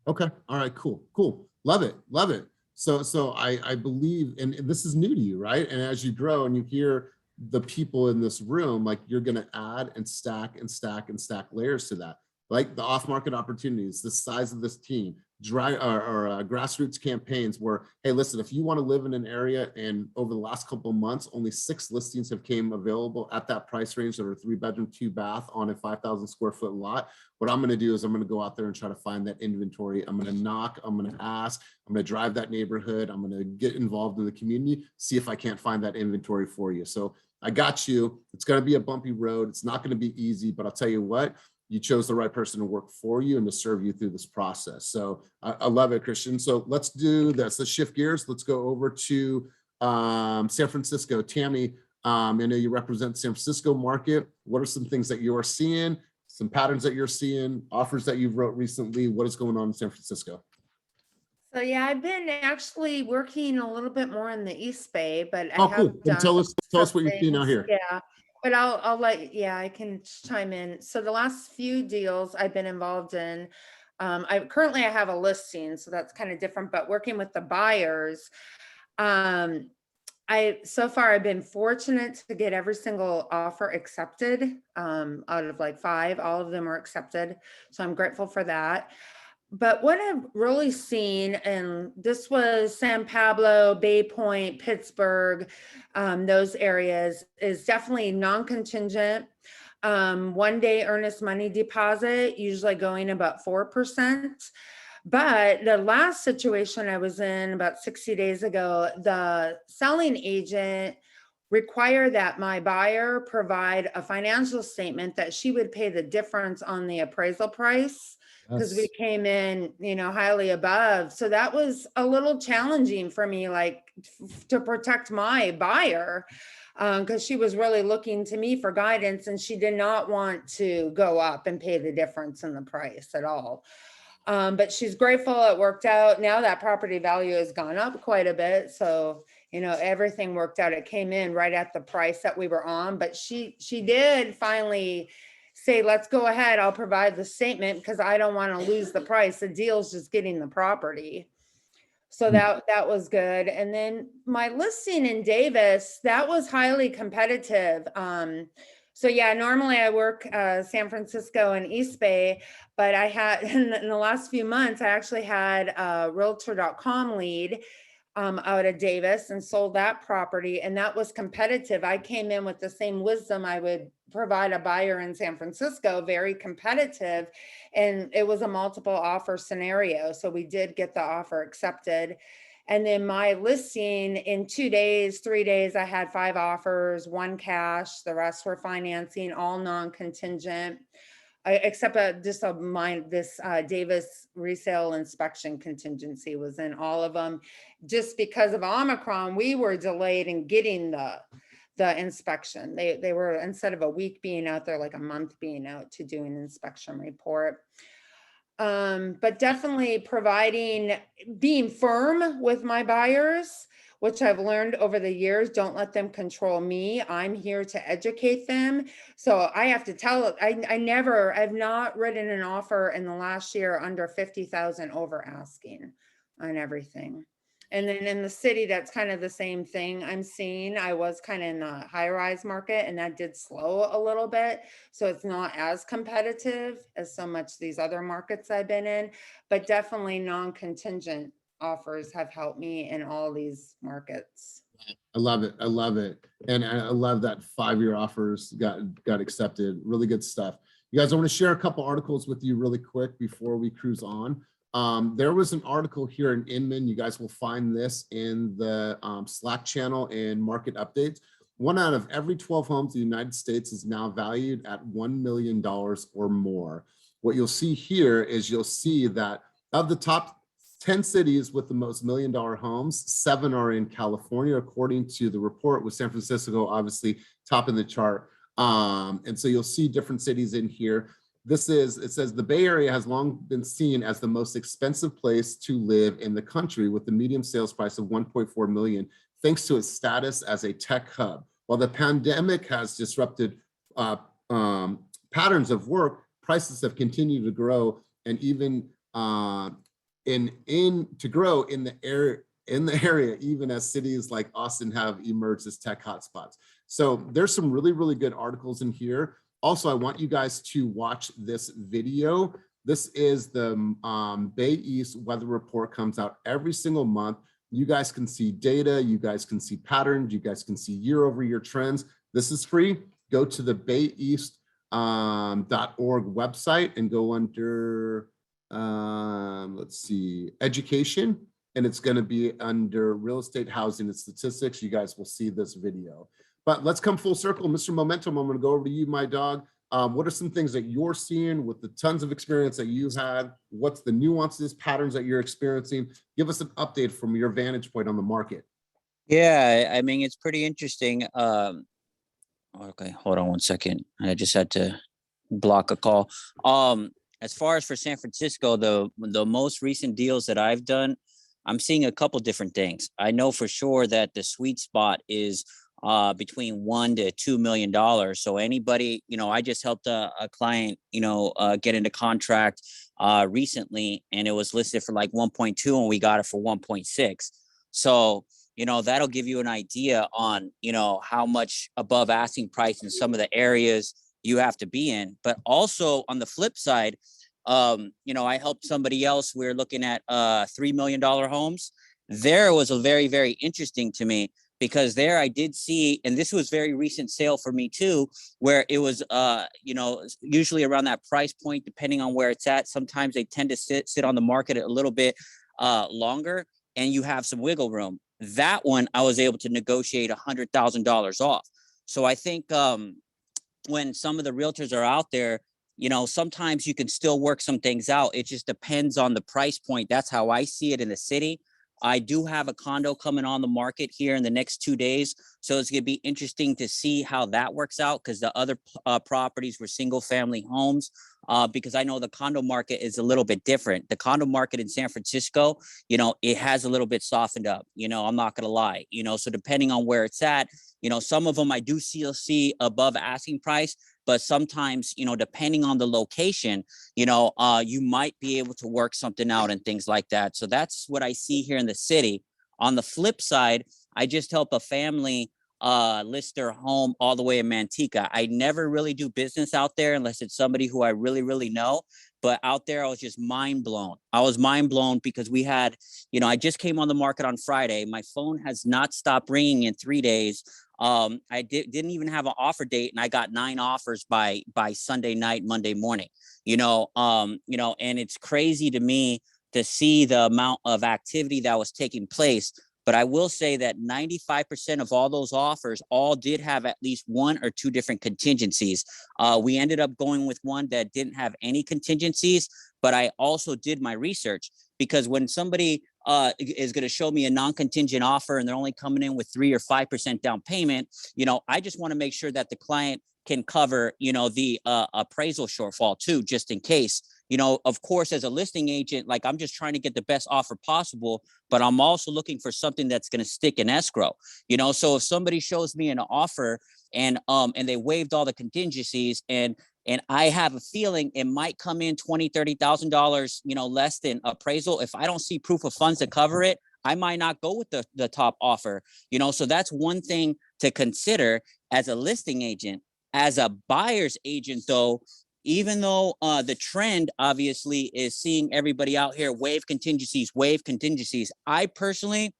Okay. All right, cool. Cool. Love it. Love it. So I believe, and this is new to you, right? And as you grow and you hear the people in this room, like you're going to add and stack and stack and stack layers to that, like the off-market opportunities, the size of this team, grassroots campaigns where, hey, listen, if you want to live in an area and over the last couple of months, only 6 listings have came available at that price range that are 3-bedroom, 2-bath on a 5,000 square foot lot. What I'm going to do is I'm going to go out there and try to find that inventory. I'm going to knock, I'm going to ask, I'm going to drive that neighborhood. I'm going to get involved in the community, see if I can't find that inventory for you. So I got you. It's going to be a bumpy road. It's not going to be easy, but I'll tell you what, you chose the right person to work for you and to serve you through this process. So I love it, Christian. So let's do this. Let's shift gears. Let's go over to San Francisco. Tammy, I know you represent San Francisco market. What are some things that you are seeing, some patterns that you're seeing, offers that you've wrote recently? What is going on in San Francisco? So yeah, I've been actually working a little bit more in the East Bay, but I Oh, have cool. Then done tell us some what you're seeing out things. here. Yeah, but I'll let, yeah, I can chime in. So the last few deals I've been involved in, I have a listing, so that's kind of different, but working with the buyers, so far I've been fortunate to get every single offer accepted. Out of like 5, all of them are accepted. So I'm grateful for that. But what I've really seen, and this was San Pablo, Bay Point, Pittsburgh, those areas, is definitely non-contingent. 1-day earnest money deposit, usually going about 4%. But the last situation I was in about 60 days ago, the selling agent required that my buyer provide a financial statement that she would pay the difference on the appraisal price, because we came in, you know, highly above. So that was a little challenging for me, like to protect my buyer, because she was really looking to me for guidance and she did not want to go up and pay the difference in the price at all. But she's grateful it worked out. Now that property value has gone up quite a bit. So, you know, everything worked out. It came in right at the price that we were on, but she did finally say, let's go ahead. I'll provide the statement because I don't want to lose the price. The deal's just getting the property. So that was good. And then my listing in Davis, that was highly competitive. So yeah, normally I work San Francisco and East Bay, but I had in the last few months, I actually had a realtor.com lead out of Davis and sold that property, and that was competitive. I came in with the same wisdom I would provide a buyer in San Francisco, very competitive, and it was a multiple offer scenario. So we did get the offer accepted. And then my listing in 2 days, 3 days, I had 5 offers, 1 cash, the rest were financing, all non-contingent, except this Davis resale inspection contingency was in all of them. Just because of Omicron, we were delayed in getting the inspection. They were, instead of a week being out there, like a month being out to do an inspection report. But definitely being firm with my buyers which I've learned over the years, don't let them control me. I'm here to educate them. So I have to tell, I've not written an offer in the last year under 50,000 over asking on everything. And then in the city, that's kind of the same thing I'm seeing. I was kind of in the high rise market and that did slow a little bit. So it's not as competitive as so much these other markets I've been in, but definitely non-contingent offers have helped me in all these markets. I love it. I love it. And I love that 5-year offers got accepted. Really good stuff. You guys, I want to share a couple articles with you really quick before we cruise on. There was an article here in Inman. You guys will find this in the Slack channel and market updates. 1 out of every 12 homes in the United States is now valued at $1 million or more. What you'll see here is you'll see that of the top 10 cities with the most $1 million homes, 7 are in California, according to the report, with San Francisco obviously topping the chart. And so you'll see different cities in here. It says the Bay Area has long been seen as the most expensive place to live in the country, with the median sales price of 1.4 million, thanks to its status as a tech hub. While the pandemic has disrupted patterns of work, prices have continued to grow, and even to grow in the area, even as cities like Austin have emerged as tech hotspots. So there's some really, really good articles in here. Also, I want you guys to watch this video. This is the Bay East weather report, comes out every single month. You guys can see data, you guys can see patterns, you guys can see year-over-year trends. This is free. Go to the bayeast.org website and go under, let's see, education, and it's going to be under real estate, housing, and statistics. You guys will see this video. But let's come full circle. Mr. Momentum, I'm going to go over to you, my dog. What are some things that you're seeing with the tons of experience that you've had? What's the nuances, patterns that you're experiencing? Give us an update from your vantage point on the market. Yeah, I mean, it's pretty interesting. Okay, hold on one second. I just had to block a call. As far as for San Francisco, the most recent deals that I've done, I'm seeing a couple different things. I know for sure that the sweet spot is between $1 to $2 million. So anybody, I just helped a client, get into contract recently, and it was listed for like 1.2 and we got it for 1.6. So, that'll give you an idea on, how much above asking price in some of the areas you have to be in. But also on the flip side, I helped somebody else. We're looking at $3 million homes. There was a very, very interesting to me, because there I did see, and this was very recent sale for me too, where it was, usually around that price point, depending on where it's at. Sometimes they tend to sit on the market a little bit longer, and you have some wiggle room. That one, I was able to negotiate $100,000 off. So I think when some of the realtors are out there, sometimes you can still work some things out. It just depends on the price point. That's how I see it in the city. I do have a condo coming on the market here in the next 2 days. So it's going to be interesting to see how that works out, because the other properties were single family homes, because I know the condo market is a little bit different. The condo market in San Francisco, it has a little bit softened up, I'm not going to lie, so depending on where it's at, some of them I do see above asking price. But sometimes, depending on the location, you might be able to work something out and things like that. So that's what I see here in the city. On the flip side, I just help a family list their home all the way in Manteca. I never really do business out there unless it's somebody who I really, really know. But out there, I was just mind blown. I was mind blown because we had, I just came on the market on Friday. My phone has not stopped ringing in 3 days. I didn't even have an offer date, and I got 9 offers by Sunday night, Monday morning, and it's crazy to me to see the amount of activity that was taking place. But I will say that 95% of all those offers all did have at least 1 or 2 different contingencies. We ended up going with one that didn't have any contingencies, but I also did my research, because when somebody is going to show me a non-contingent offer and they're only coming in with 3 or 5% down payment, I just want to make sure that the client can cover, the appraisal shortfall too, just in case, of course, as a listing agent, like I'm just trying to get the best offer possible, but I'm also looking for something that's going to stick in escrow, so if somebody shows me an offer and they waived all the contingencies and I have a feeling it might come in $20,000, $30,000, less than appraisal. If I don't see proof of funds to cover it, I might not go with the top offer, so that's one thing to consider as a listing agent. As a buyer's agent, though, even though the trend obviously is seeing everybody out here waive contingencies, I personally,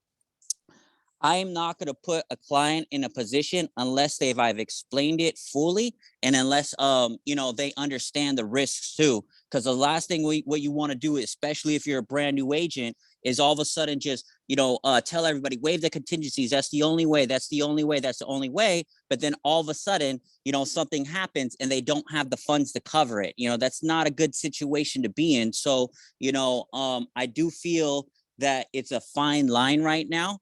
I am not going to put a client in a position unless I've explained it fully and unless they understand the risks too. Because the last thing what you want to do, especially if you're a brand new agent, is all of a sudden just tell everybody waive the contingencies. That's the only way. That's the only way. That's the only way. But then all of a sudden, something happens and they don't have the funds to cover it. That's not a good situation to be in. So I do feel that it's a fine line right now.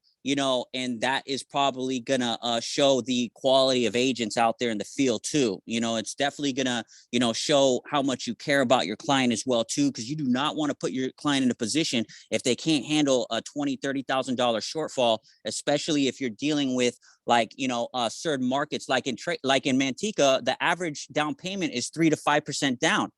And that is probably gonna show the quality of agents out there in the field too. It's definitely gonna, show how much you care about your client as well too, because you do not want to put your client in a position if they can't handle a $20,000-$30,000 shortfall, especially if you're dealing with certain markets like in Manteca, the average down payment is 3 to 5% down.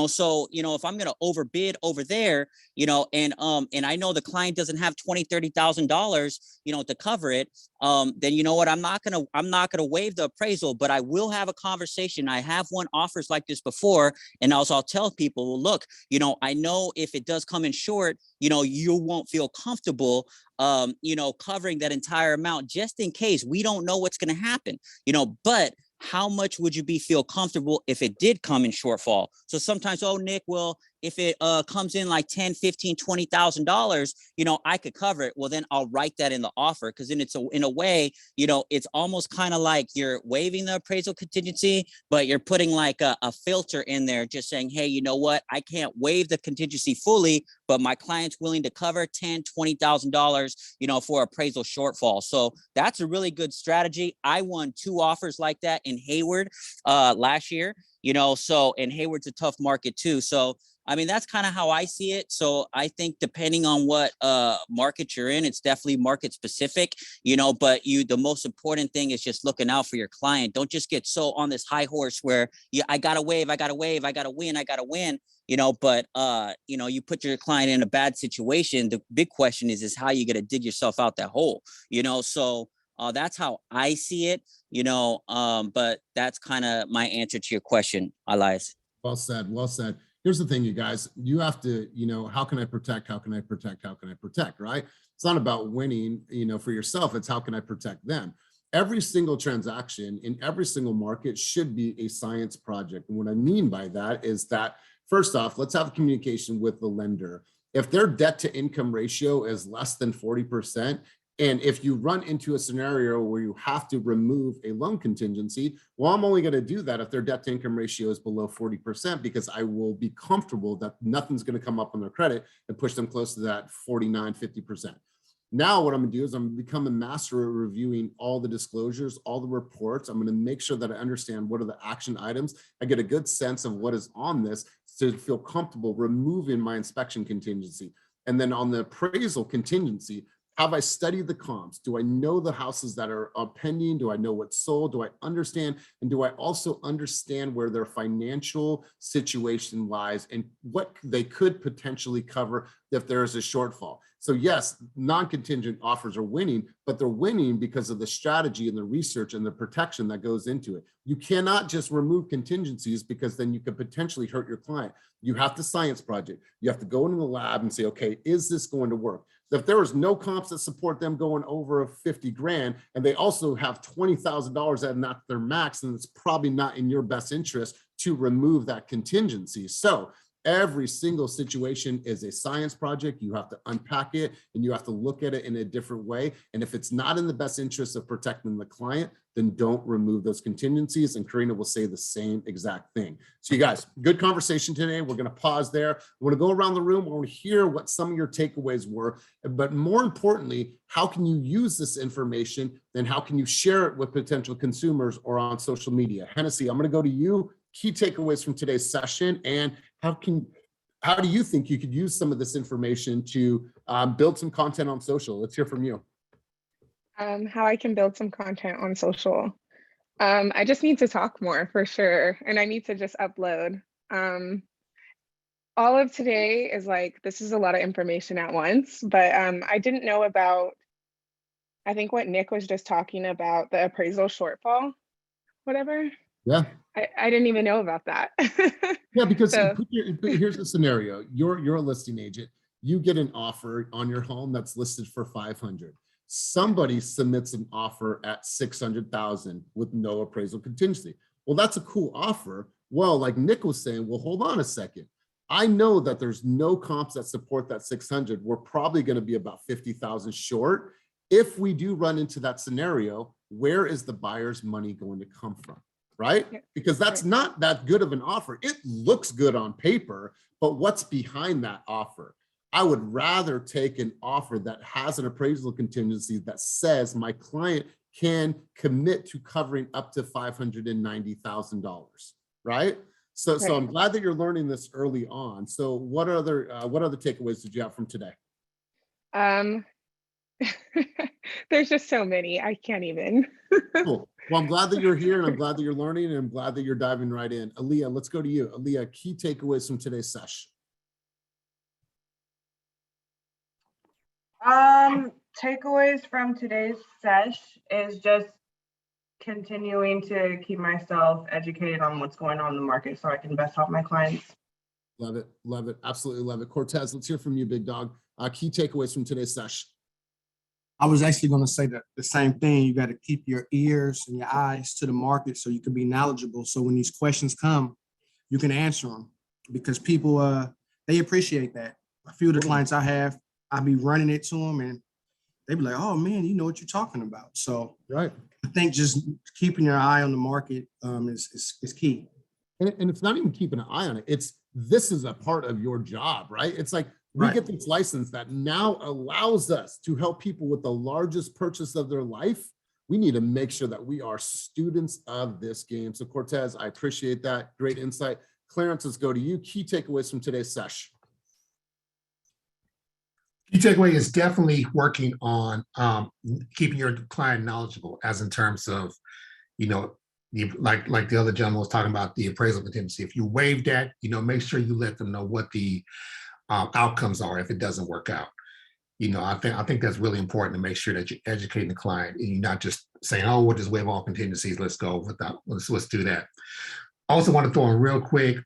So if I'm gonna overbid over there, and I know the client doesn't have $20,000-$30,000, to cover it, then you know what, I'm not gonna waive the appraisal, but I will have a conversation. I have won offers like this before, and also I'll tell people, well, look, I know if it does come in short, you won't feel comfortable covering that entire amount just in case. We don't know what's going to happen, but how much would you feel comfortable if it did come in shortfall? So sometimes, oh, Nick, well, if it comes in like $10, $15, $20,000, I could cover it. Well, then I'll write that in the offer, because then in a way, it's almost kind of like you're waiving the appraisal contingency, but you're putting like a filter in there, just saying, hey, you know what? I can't waive the contingency fully, but my client's willing to cover $10,000, $20,000, for appraisal shortfall. So that's a really good strategy. I won 2 offers like that in Hayward last year, and Hayward's a tough market too. So I mean, that's kind of how I see it. So I think depending on what market you're in, it's definitely market specific, but the most important thing is just looking out for your client. Don't just get so on this high horse where I gotta waive, I gotta win, but you put your client in a bad situation. The big question is how you gonna dig yourself out that hole, so that's how I see it, but that's kind of my answer to your question, Elias. Well said. Well said. Here's the thing, you guys, you have to, how can I protect? How can I protect? How can I protect? Right? It's not about winning, for yourself. It's how can I protect them? Every single transaction in every single market should be a science project. And what I mean by that is that, first off, let's have communication with the lender. If their debt to income ratio is less than 40%, and if you run into a scenario where you have to remove a loan contingency, well, I'm only going to do that if their debt to income ratio is below 40%, because I will be comfortable that nothing's going to come up on their credit and push them close to that 49, 50%. Now what I'm going to do is I'm going to become a master at reviewing all the disclosures, all the reports. I'm going to make sure that I understand what are the action items. I get a good sense of what is on this to feel comfortable removing my inspection contingency. And then on the appraisal contingency, have I studied the comps? Do I know the houses that are pending? Do I know what's sold? Do I understand? And do I also understand where their financial situation lies and what they could potentially cover if there is a shortfall? So yes, non-contingent offers are winning, but they're winning because of the strategy and the research and the protection that goes into it. You cannot just remove contingencies, because then you could potentially hurt your client. You have to science project. You have to go into the lab and say, okay, is this going to work? If there is no comps that support them going over 50 grand, and they also have $20,000 at not their max, then it's probably not in your best interest to remove that contingency. So every single situation is a science project. You have to unpack it and you have to look at it in a different way. And if it's not in the best interest of protecting the client, then don't remove those contingencies. And Karina will say the same exact thing. So you guys, good conversation today. We're going to pause there. I want to go around the room. I want to hear what some of your takeaways were, but more importantly, how can you use this information and how can you share it with potential consumers or on social media? Hennessy, I'm going to go to you. Key takeaways from today's session, and how can how do you think you could use some of this information to build some content on social? Let's hear from you. How I can build some content on social. I just need to talk more for sure. And I need to just upload. All of today is like, this is a lot of information at once, but I didn't know about, I think what Nick was just talking about, the appraisal shortfall, whatever. Yeah. I didn't even know about that. Yeah, because So, here's the scenario. You're a listing agent. You get an offer on your home that's listed for 500. Somebody submits an offer at 600,000 with no appraisal contingency. Well, that's a cool offer. Well, like Nick was saying, well, hold on a second. I know that there's no comps that support that 600. We're probably going to be about 50,000 short. If we do run into that scenario, where is the buyer's money going to come from? Right? Because that's not that good of an offer. It looks good on paper, but what's behind that offer? I would rather take an offer that has an appraisal contingency that says my client can commit to covering up to $590,000, right? So I'm glad that you're learning this early on. So what other takeaways did you have from today? there's just so many, I can't even. Cool. Well, I'm glad that you're here and I'm glad that you're learning and I'm glad that you're diving right in. Aaliyah, let's go to you. Aaliyah, key takeaways from today's session. Takeaways from today's sesh is just continuing to keep myself educated on what's going on in the market so I can best help my clients. Love it. Love it. Absolutely love it. Cortez, let's hear from you, big dog. Key takeaways from today's session. I was actually going to say the same thing. You got to keep your ears and your eyes to the market so you can be knowledgeable. So when these questions come, you can answer them because people, they appreciate that. A few of the clients I have, I be running it to them and they be like, oh man, you know what you're talking about. So right. I think just keeping your eye on the market is key. And it's not even keeping an eye on it. This is a part of your job, right? It's like we get this license that now allows us to help people with the largest purchase of their life. We need to make sure that we are students of this game. So Cortez, I appreciate that. Great insight. Clarence, let's go to you. Key takeaways from today's session. Key takeaway is definitely working on keeping your client knowledgeable, as in terms of, like the other gentleman was talking about the appraisal contingency. If you waive that, make sure you let them know what the outcomes are if it doesn't work out. I think that's really important to make sure that you're educating the client and you're not just saying, oh, we'll just waive all contingencies. Let's go without. Let's do that. I also want to throw in real quick.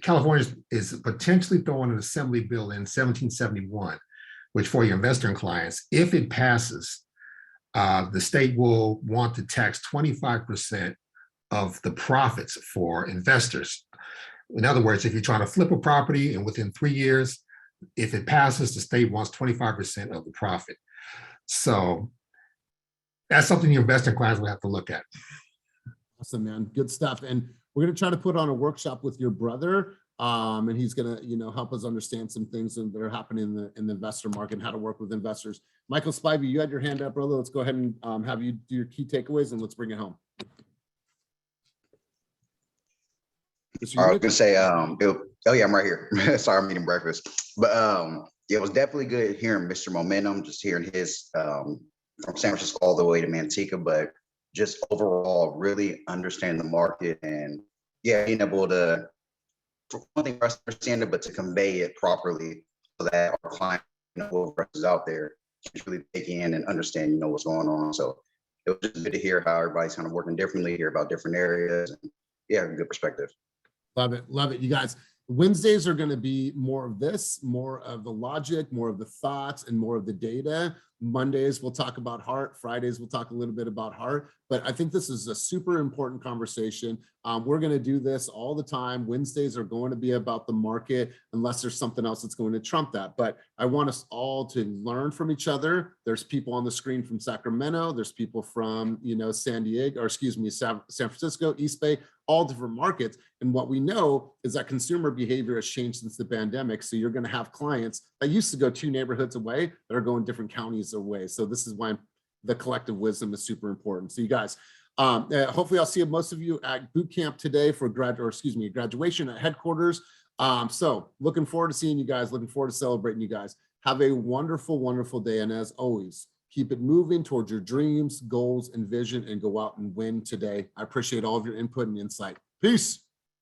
California is potentially throwing an assembly bill in 1771, which for your investor clients, if it passes, the state will want to tax 25% of the profits for investors. In other words, if you're trying to flip a property and within 3 years, if it passes, the state wants 25% of the profit. So that's something your investor clients will have to look at. Awesome, man. Good stuff. And we're going to try to put on a workshop with your brother. And he's going to, help us understand some things that are happening in the investor market and how to work with investors. Michael Spivey, you had your hand up, brother. Let's go ahead and have you do your key takeaways and let's bring it home. I was going to say, oh yeah, I'm right here. Sorry, I'm eating breakfast. But it was definitely good hearing Mr. Momentum, just hearing his from San Francisco all the way to Manteca, but just overall really understand the market and being able to, for one thing, for us to understand it, but to convey it properly so that our client, whoever is out there, can really take in and understand, what's going on. So it was just good to hear how everybody's kind of working differently, hear about different areas, and good perspective. Love it. Love it. You guys, Wednesdays are going to be more of this, more of the logic, more of the thoughts, and more of the data. Mondays, we'll talk about heart. Fridays, we'll talk a little bit about heart. But I think this is a super important conversation. We're going to do this all the time. Wednesdays are going to be about the market, unless there's something else that's going to trump that. But I want us all to learn from each other. There's people on the screen from Sacramento. There's people from, San Diego, or excuse me, San Francisco, East Bay, all different markets. And what we know is that consumer behavior has changed since the pandemic. So you're going to have clients that used to go 2 neighborhoods away that are going different counties away. So this is why the collective wisdom is super important. So you guys, hopefully I'll see most of you at boot camp today for graduation at headquarters. So looking forward to seeing you guys, looking forward to celebrating you guys. Have a wonderful, wonderful day. And as always, keep it moving towards your dreams, goals, and vision, and go out and win today. I appreciate all of your input and insight. Peace.